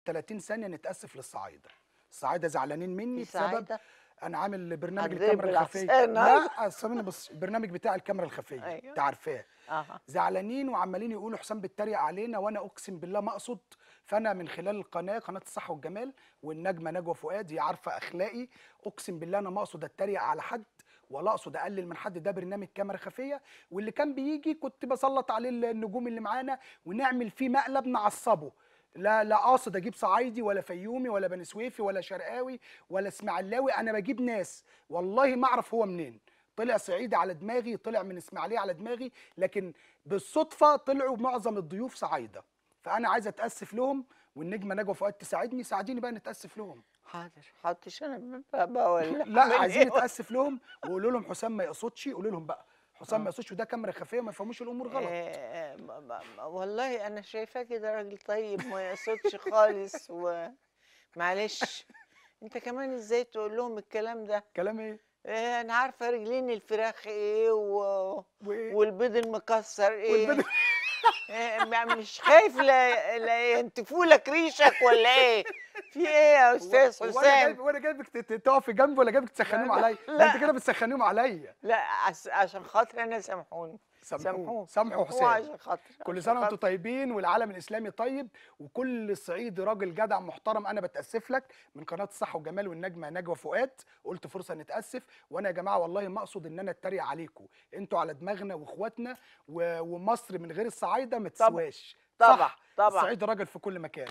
30 ثانيه نتاسف للصعايده. الصعايده زعلانين مني بسبب صعيدة انا عامل برنامج هتضرب الكاميرا الخفيه. بالعصاية النهارده. لا استنى بص، البرنامج بتاع الكاميرا الخفيه ايوه. انت عارفاه. اها. زعلانين وعمالين يقولوا حسام بيتريق علينا، وانا اقسم بالله ما اقصد. فانا من خلال القناه، قناه الصحه والجمال والنجمه نجوى فؤاد، هي عارفه اخلاقي، اقسم بالله انا ما اقصد اتريق على حد ولا اقصد اقلل من حد. ده برنامج كاميرا خفيه، واللي كان بيجي كنت بسلط عليه النجوم اللي معانا ونعمل فيه مقلب نعصبه. لا قاصد اجيب صعايدي ولا فيومي ولا بني سويفي ولا شرقاوي ولا اسماعيلاوي، انا بجيب ناس والله ما اعرف هو منين. طلع صعيدي على دماغي، طلع من اسماعيليه على دماغي، لكن بالصدفه طلعوا معظم الضيوف صعايده. فانا عايز اتاسف لهم، والنجمه نجوى فؤاد تساعدني، ساعديني بقى نتاسف لهم. حاضر حاضر، انا بقى ولا لا اعمل عايزين ايه؟ نتاسف لهم، وقولوا لهم حسام ما يقصدش، قولوا لهم بقى حسام ما اه. يقصدش، وده كاميرا خفيه وما يفهموش الامور غلط. والله انا شايفاه كده راجل طيب ما يقصدش خالص، ومعلش. انت كمان ازاي تقول لهم الكلام ده؟ كلام ايه؟ انا عارفه رجلين الفراخ ايه وايه؟ والبيض المكسر ايه. والبدل. مش خايف لا ينتفوا لك ريشك ولا ايه؟ في ايه يا استاذ وانا حسام؟ جايب، وانا جايبك تقفي جنبي ولا جايبك لا تسخنيهم لا عليا؟ ده انت كده لا بتسخنيهم عليا. لا، عشان خاطر انا سامحوني. سامحوه سامحوه سامحوا سامحوه حسام. عشان خاطر كل عشان سنه وانتم خاطر. طيبين والعالم الاسلامي طيب، وكل صعيدي راجل جدع محترم. انا بتاسف لك من قناه الصحه والجمال والنجمه نجوى فؤاد، قلت فرصه نتاسف. وانا يا جماعه والله ما اقصد ان انا اتريق عليكم، انتوا على دماغنا واخواتنا، ومصر من غير الصعايده ما طبعا تسواش. طبعا صح، طبعا. الصعيد راجل في كل مكان.